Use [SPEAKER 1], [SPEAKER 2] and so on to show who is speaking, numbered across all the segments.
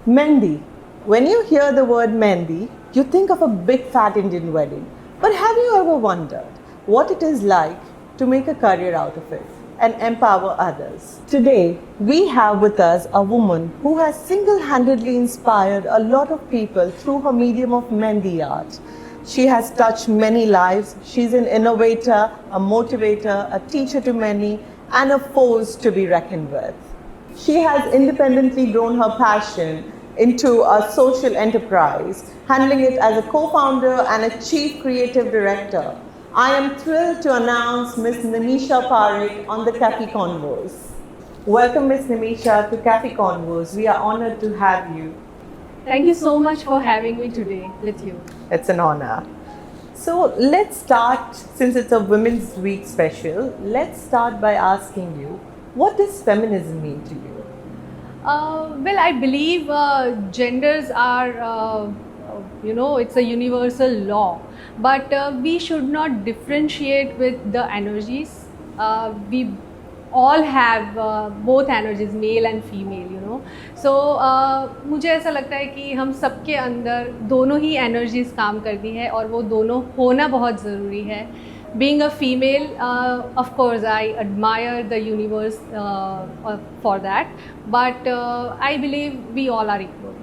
[SPEAKER 1] Mehndi. When you hear the word Mehndi, you think of a big fat Indian wedding. But have you ever wondered what it is like to make a career out of it and empower others? Today, we have with us a woman who has single-handedly inspired a lot of people through her medium of Mehndi art. She has touched many lives. She's an innovator, a motivator, a teacher to many, and a force to be reckoned with. She has independently grown her passion into a social enterprise, handling it as a co-founder and a chief creative director. I am thrilled to announce Ms. Nimisha Parekh on the Kefiee Konvos. Welcome, Ms. Nimisha, to Kefiee Konvos. We are honored to have you.
[SPEAKER 2] Thank you so much for having me today with you.
[SPEAKER 1] It's an honor. So let's start, since it's a Women's Week special, let's start by asking you, what does feminism mean to you?
[SPEAKER 2] Well, I believe genders are, it's a universal law, but we should not differentiate with the energies. We all have both energies, male and female, So, मुझे ऐसा लगता है कि हम सबके अंदर दोनों ही energies काम करती हैं और वो दोनों होना बहुत ज़रूरी है. Being a female, of course, I admire the universe for that, but I believe we all are equal.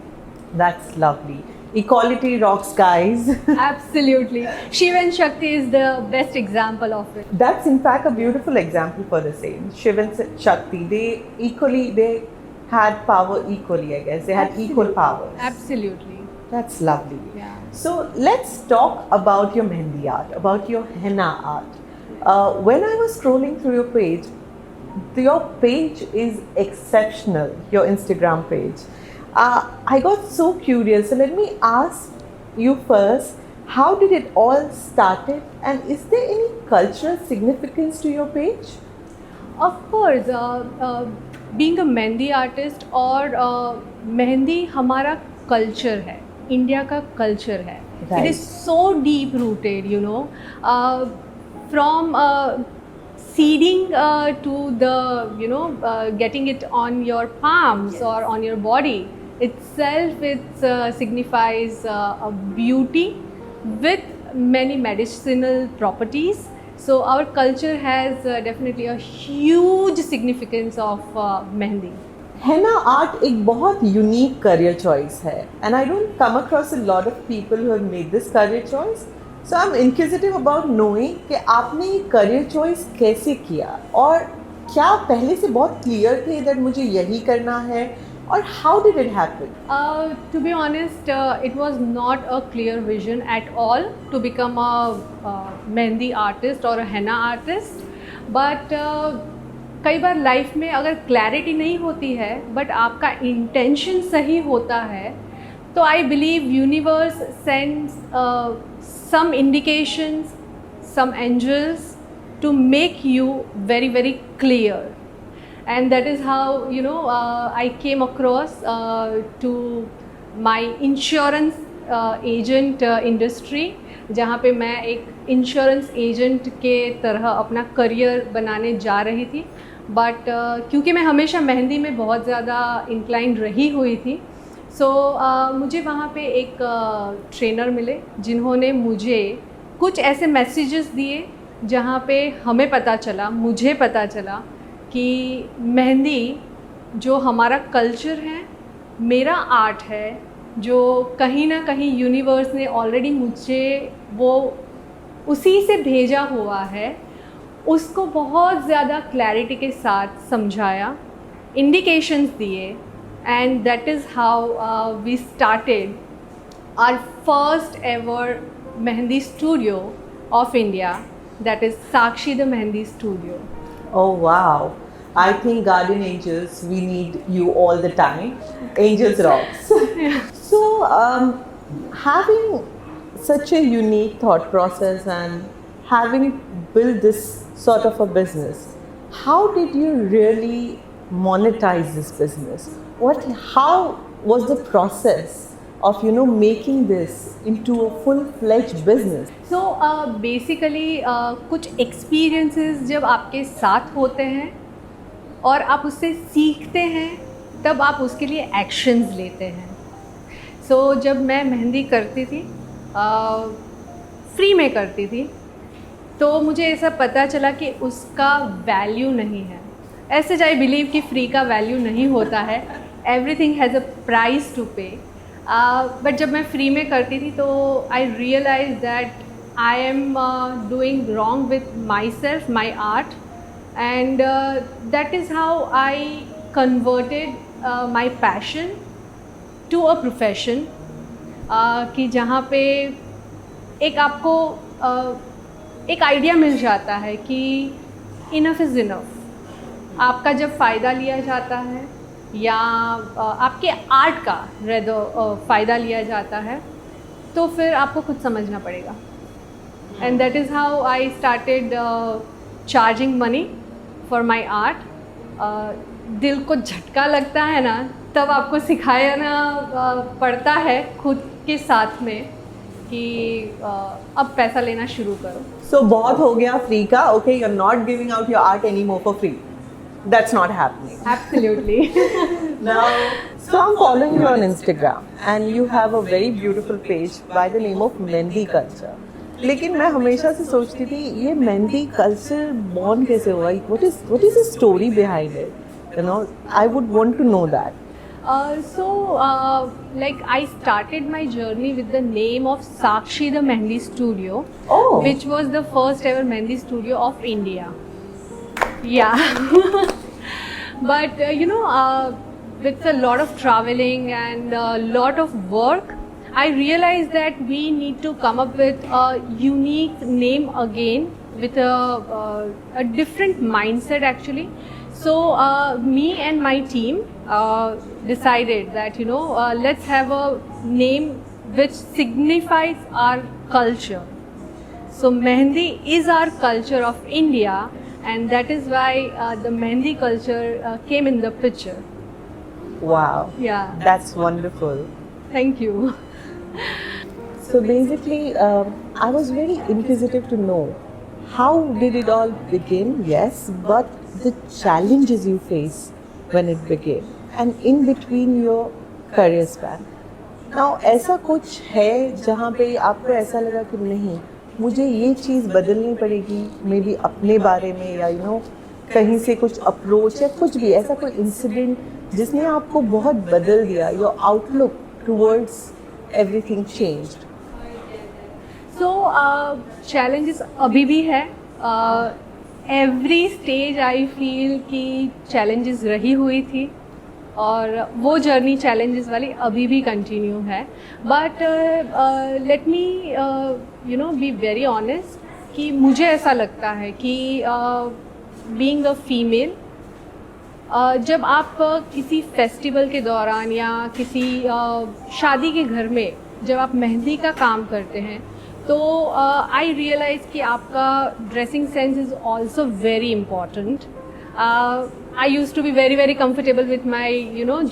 [SPEAKER 1] That's lovely. Equality rocks, guys.
[SPEAKER 2] Absolutely. Shiva and Shakti is the best example of it.
[SPEAKER 1] That's in fact a beautiful example for the same. Shiva and Shakti, they had power equally, I guess. They had
[SPEAKER 2] Absolutely.
[SPEAKER 1] equal powers.
[SPEAKER 2] Absolutely.
[SPEAKER 1] That's lovely.
[SPEAKER 2] Yeah.
[SPEAKER 1] So let's talk about your Mehndi art, about your henna art. When I was scrolling through your page is exceptional, your Instagram page. I got so curious. So let me ask you first, how did it all started, and is there any cultural significance to your page?
[SPEAKER 2] Of course, being a Mehndi artist और Mehndi हमारा culture है, India का culture है.
[SPEAKER 1] Right.
[SPEAKER 2] It is so deep rooted, from seeding to the, getting it on your palms or on your body itself. It signifies a beauty with many medicinal properties. So our culture has definitely a huge significance of Mehndi.
[SPEAKER 1] Henna art एक बहुत unique career choice है, and I don't come across a lot of people who have made this career choice. So I'm inquisitive about knowing कि आपने ये career choice कैसे किया, और क्या पहले से बहुत clear थे that मुझे यही करना है, or how did it happen?
[SPEAKER 2] To be honest, it was not a clear vision at all to become a Mehndi artist or a henna artist. But कई बार लाइफ में अगर क्लैरिटी नहीं होती है बट आपका इंटेंशन सही होता है, तो I believe universe sends some indications, some angels to make you very, very clear. And that is how, I came across to my insurance agent industry, जहाँ पे मैं एक इंश्योरेंस एजेंट के तरह अपना करियर बनाने जा रही थी. बट क्योंकि मैं हमेशा मेहंदी में बहुत ज़्यादा इंक्लाइंड रही हुई थी, सो मुझे वहाँ पे एक ट्रेनर मिले जिन्होंने मुझे कुछ ऐसे मैसेजेस दिए जहाँ पे मुझे पता चला कि मेहंदी जो हमारा कल्चर है, मेरा आर्ट है, जो कहीं ना कहीं यूनिवर्स ने ऑलरेडी मुझे वो उसी से भेजा हुआ है, उसको बहुत ज़्यादा क्लैरिटी के साथ समझाया, इंडिकेशंस दिए. And that is how we started our first ever Mehndi studio of India, that is Sakshi the Mehndi studio.
[SPEAKER 1] Oh wow, I think guardian angels, we need you all the time. Angels rocks. So having such a unique thought process and having built this sort of a business, how did you really monetize this business? How was the process of making this into a full-fledged business?
[SPEAKER 2] So basically कुछ experiences जब आपके साथ होते हैं और आप उससे सीखते हैं, तब आप उसके लिए एक्शंस लेते हैं. सो जब मैं मेहंदी करती थी, फ्री में करती थी, तो मुझे ऐसा पता चला कि उसका वैल्यू नहीं है. ऐसे आई बिलीव कि फ्री का वैल्यू नहीं होता है, everything has a price to pay. But जब मैं फ्री में करती थी तो I realise that I am doing wrong with myself, my art, and that is how I converted my passion to a profession. कि जहाँ पे एक आपको एक आइडिया मिल जाता है कि इनफ इज़ इनफ. आपका जब फ़ायदा लिया जाता है या आपके आर्ट का फ़ायदा लिया जाता है, तो फिर आपको खुद समझना पड़ेगा. And that is how I started charging money for my art. दिल को झटका लगता है ना, तब आपको सिखाया ना पड़ता है खुद के साथ में कि अब पैसा लेना शुरू करो.
[SPEAKER 1] So बहुत हो गया फ्री का. Okay, you're not giving out your art anymore for free. That's not happening.
[SPEAKER 2] Absolutely.
[SPEAKER 1] Now, so I'm following you on Instagram and you have a very beautiful page by the name of mehndi culture. लेकिन मैं हमेशा से सोचती थी ये mehndi culture born कैसे हुआ? What is the story behind it? I would want to know that.
[SPEAKER 2] Like I started my journey with the name of Sakshi the Mehendi Studio, which was the first ever Mehendi studio of India. Yeah. But with a lot of traveling and a lot of work, I realized that we need to come up with a unique name again with a different mindset actually. So me and my team decided that let's have a name which signifies our culture. So Mehendi is our culture of India, and that is why the Mehendi culture came in the picture.
[SPEAKER 1] Wow.
[SPEAKER 2] Yeah.
[SPEAKER 1] That's wonderful.
[SPEAKER 2] Thank you.
[SPEAKER 1] So basically, I was very inquisitive to know how did it all begin? Yes, but the challenges you face when it began and in between your career span. Now ऐसा कुछ है जहाँ पे आपको ऐसा लगा कि नहीं, मुझे ये चीज़ बदलनी पड़ेगी, मे बी अपने बारे में या कहीं से कुछ अप्रोच या कुछ भी ऐसा कोई इंसिडेंट जिसने आपको बहुत बदल दिया, your outlook towards everything changed?
[SPEAKER 2] So challenges अभी भी है. एवरी स्टेज आई फील कि चैलेंजेस रही हुई थी और वो जर्नी चैलेंजेस वाली अभी भी कंटिन्यू है. But let me be very honest कि मुझे ऐसा लगता है कि बीइंग अ फीमेल, जब आप किसी फेस्टिवल के दौरान या किसी शादी के घर में जब आप मेहंदी का काम करते हैं, तो आई रियलाइज़ कि आपका dressing sense is also very important. I used to be very, very comfortable with my,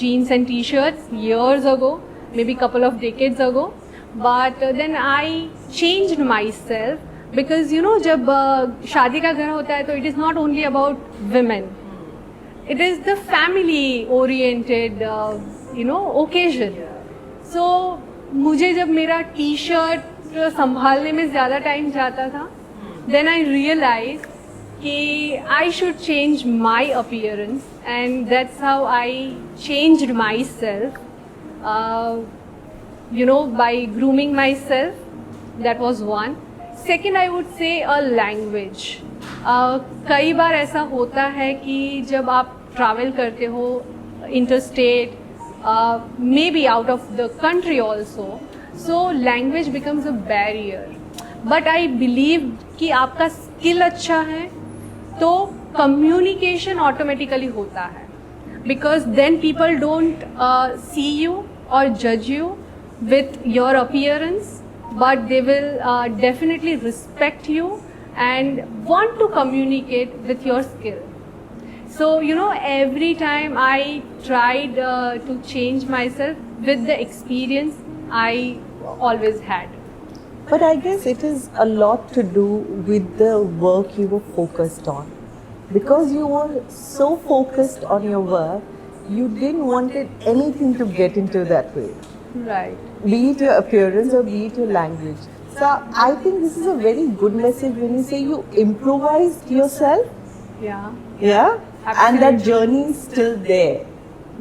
[SPEAKER 2] jeans and t-shirts years ago, maybe couple of decades ago. But then I changed myself because, जब शादी का घर होता है तो it is not only about women. It is the family oriented, occasion. So मुझे जब मेरा t-shirt संभालने में ज़्यादा टाइम जाता था, then I realized कि I should change my appearance, and that's how I changed myself, by grooming myself. That was one. Second, I would say a language. कई बार ऐसा होता है कि जब आप travel करते हो interstate, maybe out of the country also, so language becomes a barrier. But I believe कि आपका skill अच्छा है तो कम्युनिकेशन ऑटोमेटिकली होता है, because then people don't see you और जज you with your appearance, but they will definitely respect you and want to communicate with your skill. So every time I tried to change myself with the experience I always had.
[SPEAKER 1] But I guess it is a lot to do with the work you were focused on. Because you were so focused on your work, you didn't wanted anything to get into that way.
[SPEAKER 2] Right.
[SPEAKER 1] Be it your appearance or be it your language. So I think this is a very good message when you say you improvised yourself.
[SPEAKER 2] Yeah.
[SPEAKER 1] Yeah? And that
[SPEAKER 2] Absolutely.
[SPEAKER 1] journey is still there.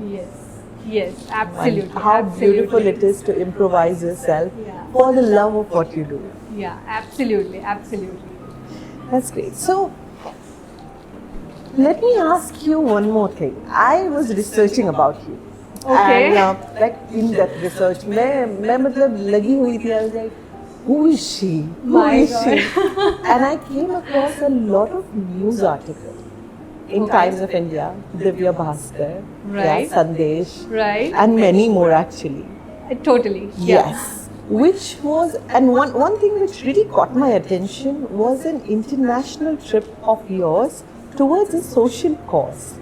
[SPEAKER 2] Yes. Yes. Absolutely.
[SPEAKER 1] And how
[SPEAKER 2] absolutely.
[SPEAKER 1] beautiful it is to improvise yourself
[SPEAKER 2] Yeah.
[SPEAKER 1] for the love of what you do.
[SPEAKER 2] Yeah. Absolutely. Absolutely.
[SPEAKER 1] That's great. So, let me ask you one more thing. I was researching about you.
[SPEAKER 2] Okay.
[SPEAKER 1] And like in that research, मैं मतलब लगी हुई थी. I was like, who is she? Who
[SPEAKER 2] My
[SPEAKER 1] is
[SPEAKER 2] God.
[SPEAKER 1] she? And I came across a lot of news articles in Times of India, Divya Bhaskar,
[SPEAKER 2] Right.
[SPEAKER 1] yeah, Sandesh,
[SPEAKER 2] Right.
[SPEAKER 1] and many more actually.
[SPEAKER 2] Totally. Yeah.
[SPEAKER 1] Yes. Which was, and one thing which really caught my attention was an international trip of yours towards a social cause.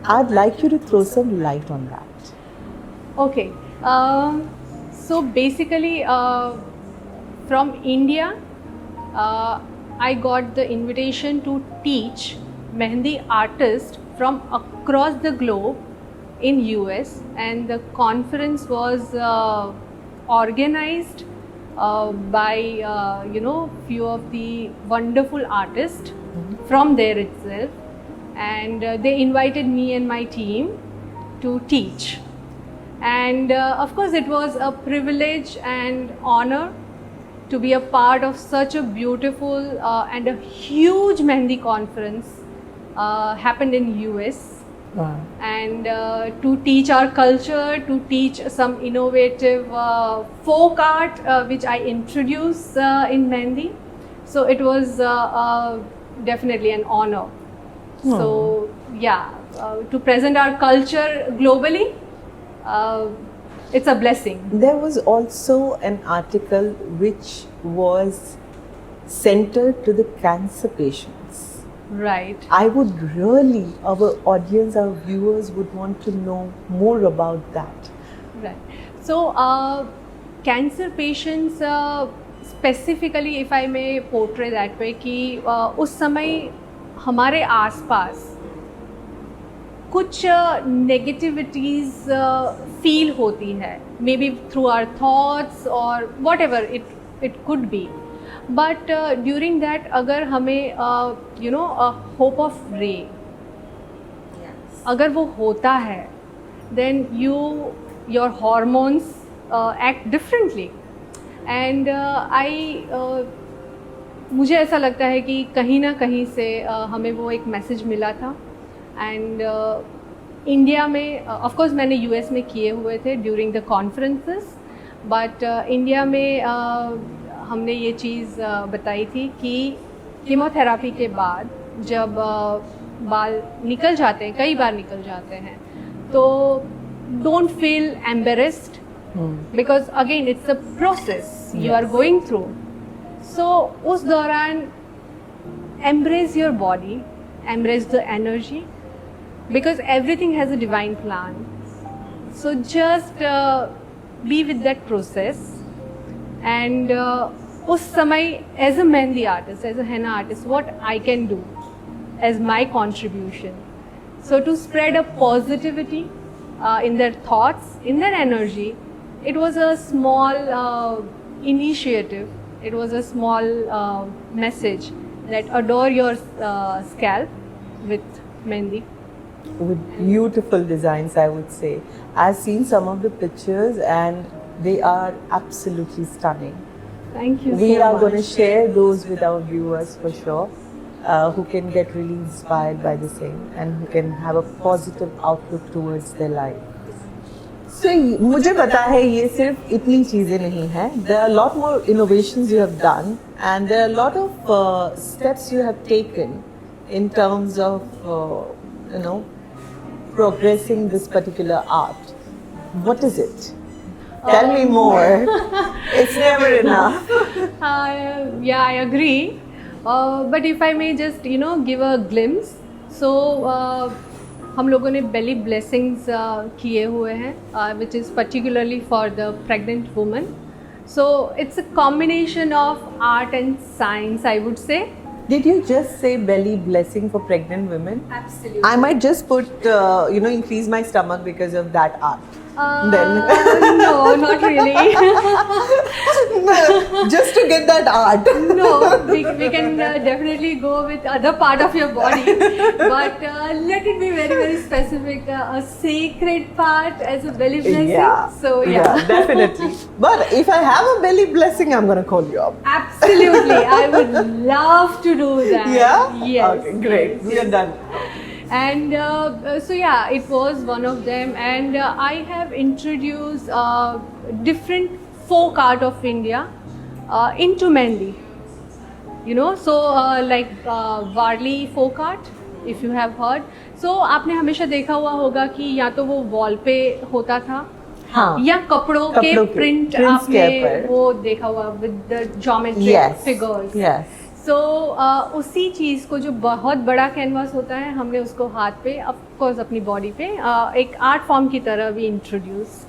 [SPEAKER 1] I'd like you to throw some light on that.
[SPEAKER 2] Okay. So basically, from India, I got the invitation to teach Mehndi artists from across the globe in US, and the conference was organized by few of the wonderful artists from there itself, and they invited me and my team to teach. And of course, it was a privilege and honor to be a part of such a beautiful and a huge Mehndi conference happened in US.
[SPEAKER 1] Wow.
[SPEAKER 2] And to teach our culture, to teach some innovative folk art which I introduce in Mehndi. So it was definitely an honor. So yeah, to present our culture globally, it's a blessing.
[SPEAKER 1] There was also an article which was centered to the cancer patients.
[SPEAKER 2] Right.
[SPEAKER 1] I would really, our audience, our viewers would want to know more about that.
[SPEAKER 2] Right. So, cancer patients, specifically, if I may portray that way, कि उस समय हमारे आसपास कुछ negativities feel होती है, maybe through our thoughts or whatever it could be. But during that, अगर हमें a hope of ray, अगर वो होता है, then your hormones act differently. And मुझे ऐसा लगता है कि कहीं ना कहीं से हमें वो एक मैसेज मिला था. एंड इंडिया में ऑफ कोर्स मैंने यूएस में किए हुए थे during the conferences, but India में हमने ये चीज़ बताई थी कि कीमोथेरापी के बाद जब बाल निकल जाते हैं, कई बार निकल जाते हैं, तो don't feel embarrassed because again it's a process you are going through. So उस दौरान embrace your body, embrace the energy, because everything has a divine plan. So just be with that process. And उस समय as a Mehndi artist, as a henna artist, what I can do as my contribution. So to spread a positivity in their thoughts, in their energy, it was a small initiative. It was a small message that adore your scalp with Mehndi.
[SPEAKER 1] With beautiful designs, I would say. I've seen some of the pictures and they are absolutely stunning.
[SPEAKER 2] Thank you
[SPEAKER 1] We
[SPEAKER 2] so
[SPEAKER 1] are
[SPEAKER 2] much.
[SPEAKER 1] going to share those with our viewers for sure, who can get really inspired by the same and who can have a positive outlook towards their life. So, मुझे पता है ये सिर्फ इतनी चीजें नहीं हैं. There are a lot more innovations you have done, and there are a lot of steps you have taken in terms of progressing this particular art. What is it? Tell me more. It's never enough.
[SPEAKER 2] Yeah, I agree. But if I may just, give a glimpse. So, हम लोगों ने belly blessings किए हुए हैं, which is particularly for the pregnant woman. So it's a combination of art and science, I would say.
[SPEAKER 1] Did you just say belly blessing for pregnant women?
[SPEAKER 2] Absolutely.
[SPEAKER 1] I might just put, increase my stomach because of that art.
[SPEAKER 2] No, not really.
[SPEAKER 1] Just to get that art.
[SPEAKER 2] No, we can definitely go with other part of your body, but let it be very, very specific. A sacred part as a belly blessing.
[SPEAKER 1] Yeah.
[SPEAKER 2] So yeah.
[SPEAKER 1] Definitely. But if I have a belly blessing, I'm gonna call you up.
[SPEAKER 2] Absolutely, I would love to do that.
[SPEAKER 1] Yeah.
[SPEAKER 2] Yes.
[SPEAKER 1] Okay, great. We are done.
[SPEAKER 2] And so yeah, it was one of them, and I have introduced different folk art of India into Mehndi. So like Varli folk art, if you have heard. So आपने हमेशा देखा हुआ होगा कि या तो वो wall पे होता था,
[SPEAKER 1] हाँ,
[SPEAKER 2] या कपड़ों के प्रिंट आपने वो देखा हुआ with the geometric figures.
[SPEAKER 1] Yes.
[SPEAKER 2] So उसी चीज़ को जो बहुत बड़ा कैनवास होता है, हमने उसको हाथ पे ऑफ कोर्स अपनी बॉडी पे एक आर्ट फॉर्म की तरह भी introduced.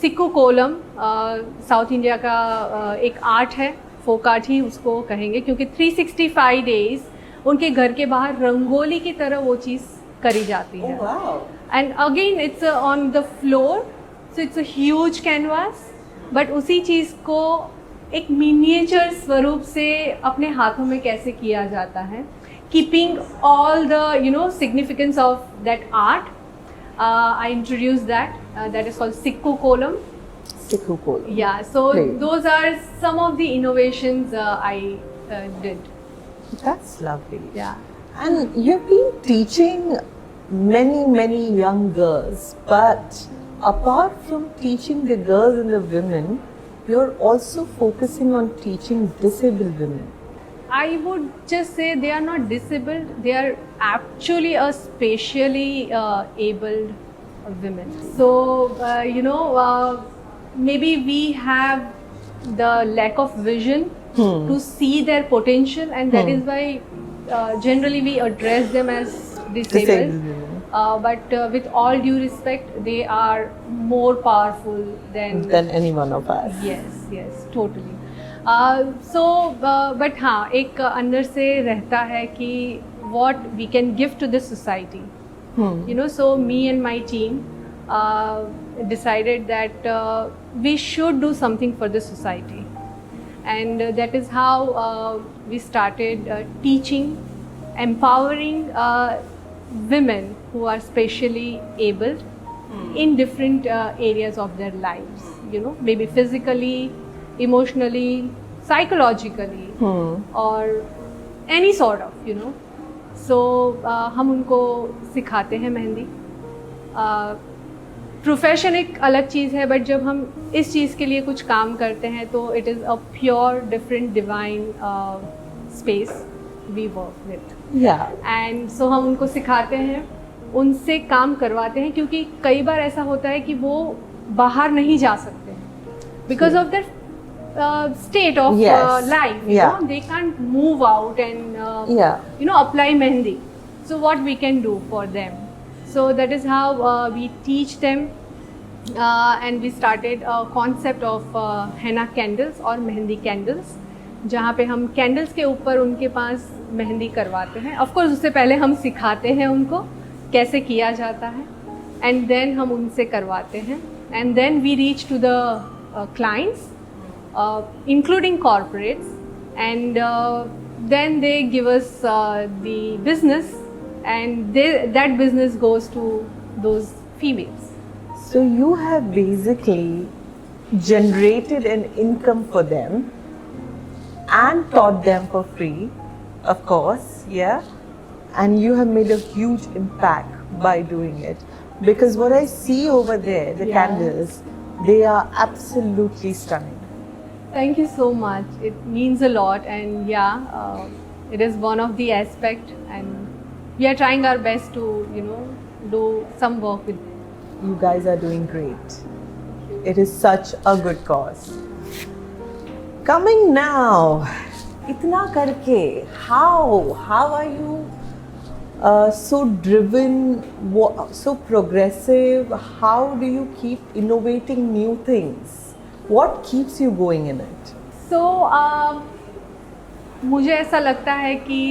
[SPEAKER 2] Sikku kolam South India का एक आर्ट है, फोक आर्ट ही उसको कहेंगे, क्योंकि 365 डेज उनके घर के बाहर रंगोली की तरह वो चीज़ करी जाती है. And again it's on the floor, so it's a huge canvas, but उसी चीज़ को एक मिनिएचर स्वरूप से अपने हाथों में कैसे किया जाता है, keeping all the significance of that art. I introduce that is called Sikku kolam.
[SPEAKER 1] Sikku kolam.
[SPEAKER 2] Yeah, so those are some of the innovations I did.
[SPEAKER 1] That's lovely.
[SPEAKER 2] Yeah.
[SPEAKER 1] And you've been teaching many young girls, but apart from teaching the girls and the women, you're also focusing on teaching disabled women.
[SPEAKER 2] I would just say they are not disabled, they are actually a spatially abled women. So, maybe we have the lack of vision to see their potential, and that is why generally we address them as disabled. But with all due respect, they are more powerful than
[SPEAKER 1] any one of us.
[SPEAKER 2] Yes, totally. But हाँ, एक अंदर से रहता है कि what we can give to this society. So me and my team decided that we should do something for the society, and that is how we started teaching, empowering women who are specially abled in different areas of their lives, maybe physically, emotionally, psychologically, or any sort of, So हम उनको सिखाते हैं mehndi. Profession एक अलग चीज़ है, but जब हम इस चीज़ के लिए कुछ काम करते हैं तो it is a pure different divine space we work with. And so हम उनको सिखाते हैं, उनसे काम करवाते हैं, क्योंकि कई बार ऐसा होता है कि वो बाहर नहीं जा सकते हैं because of that state of life. They can't move out and apply mehendi. So what we can do for them? So that is how we teach them, and we started a concept of henna candles or mehendi candles, जहाँ पे हम candles के ऊपर उनके पास मेहंदी करवाते हैं. Of course उससे पहले हम सिखाते हैं उनको कैसे किया जाता है, एंड देन हम उनसे करवाते हैं, and then we reach to the clients, including corporates, and then they give us the business, and that business goes to those females.
[SPEAKER 1] So you have basically generated an income for them and taught them for free, of course, and you have made a huge impact by doing it, because what I see over there, the candles, they are absolutely stunning.
[SPEAKER 2] Thank you so much. It means a lot, and it is one of the aspect, and we are trying our best to do some work with them.
[SPEAKER 1] You guys are doing great. It is such a good cause. Coming now, itna karke, how are you So driven, so progressive. How do you keep innovating new things? What keeps you going in it?
[SPEAKER 2] So मुझे ऐसा लगता है कि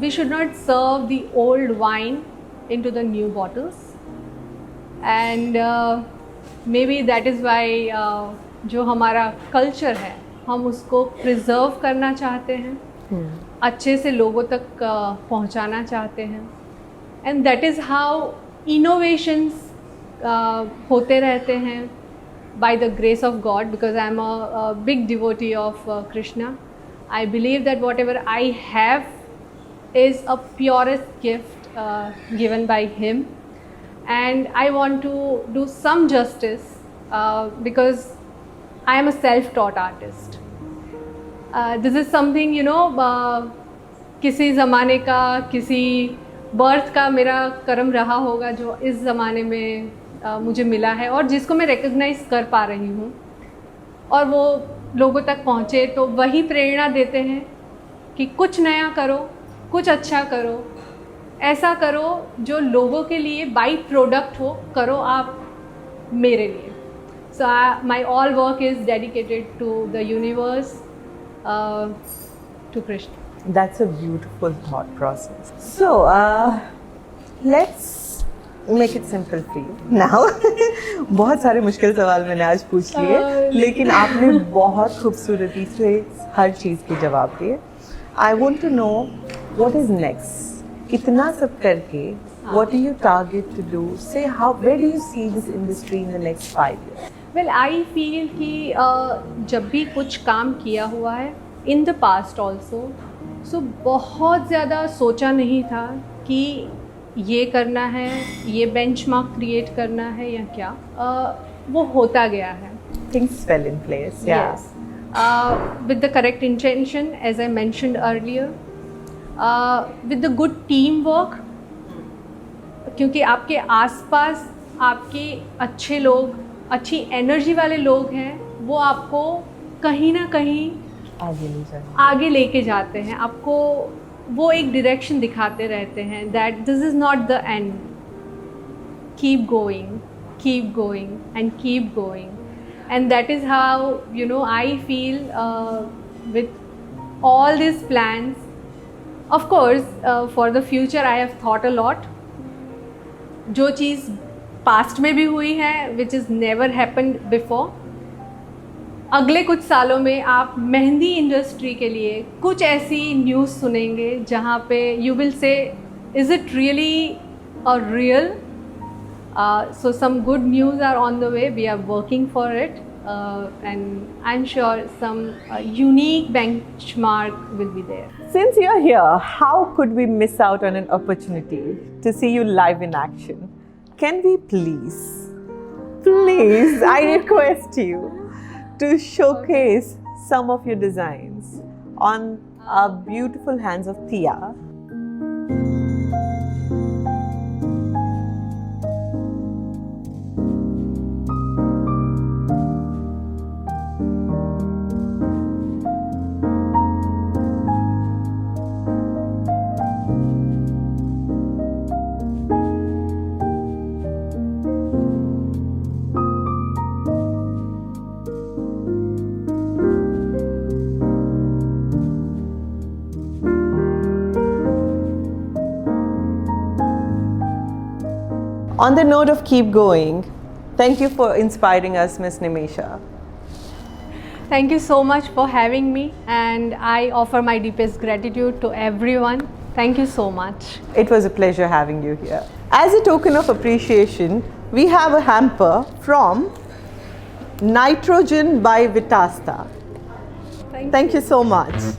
[SPEAKER 2] we should not serve the old wine into the new bottles, and maybe that is why जो हमारा culture है हम उसको preserve करना चाहते हैं, अच्छे से लोगों तक पहुंचाना चाहते हैं, and that is how innovations होते रहते हैं by the grace of God, because I am a big devotee of Krishna. I believe that whatever I have is a purest gift given by him, and I want to do some justice because I am a self-taught artist. This is something, you know, किसी ज़माने का, किसी birth का मेरा कर्म रहा होगा जो इस ज़माने में मुझे मिला है और जिसको मैं रिकग्नाइज़ कर पा रही हूँ और वो लोगों तक पहुँचे, तो वही प्रेरणा देते हैं कि कुछ नया करो, कुछ अच्छा करो, ऐसा करो जो लोगों के लिए बाई प्रोडक्ट हो, करो आप मेरे लिए. So my all work is dedicated to the universe, to Krishna.
[SPEAKER 1] That's a beautiful thought process. So let's make it simple for you now. बहुत सारे मुश्किल सवाल मैंने आज पूछ लिए, लेकिन आपने बहुत खूबसूरती से हर चीज़ के जवाब दिए. I want to know what is next. कितना सब करके, what do you target to do? Say where do you see this industry in the next 5 years?
[SPEAKER 2] Well, I feel कि जब भी कुछ काम किया हुआ है in the past also, so बहुत ज़्यादा सोचा नहीं था कि ये करना है, ये बेंचमार्क क्रिएट करना है या क्या, वो होता गया है.
[SPEAKER 1] Things fell in place. Yeah.
[SPEAKER 2] Yes. With the correct intention, as I mentioned earlier, with the good teamwork, क्योंकि आपके आसपास आपके अच्छे लोग, अच्छी एनर्जी वाले लोग हैं, वो आपको कहीं ना कहीं आगे लेके जाते हैं, आपको वो एक डायरेक्शन दिखाते रहते हैं that this is not the end, keep going and keep going, and that is how you know I feel with all this plans. Of course for the future I have thought a lot. जो चीज़ past में भी हुई है which is never happened before, अगले कुछ सालों में आप मेहंदी इंडस्ट्री के लिए कुछ ऐसी न्यूज़ सुनेंगे जहाँ पे you will say is it really a real. So some good news are on the way, we are working for it, and I am sure some unique benchmark will be there.
[SPEAKER 1] Since you're here, how could we miss out on an opportunity to see you live in action? Can we please, I request you to showcase some of your designs on our beautiful hands of Tia. On the note of keep going, thank you for inspiring us, Miss Nimisha.
[SPEAKER 2] Thank you so much for having me, and I offer my deepest gratitude to everyone. Thank you so much.
[SPEAKER 1] It was a pleasure having you here. As a token of appreciation, we have a hamper from Nitrogen by Vitasta. Thank you so much.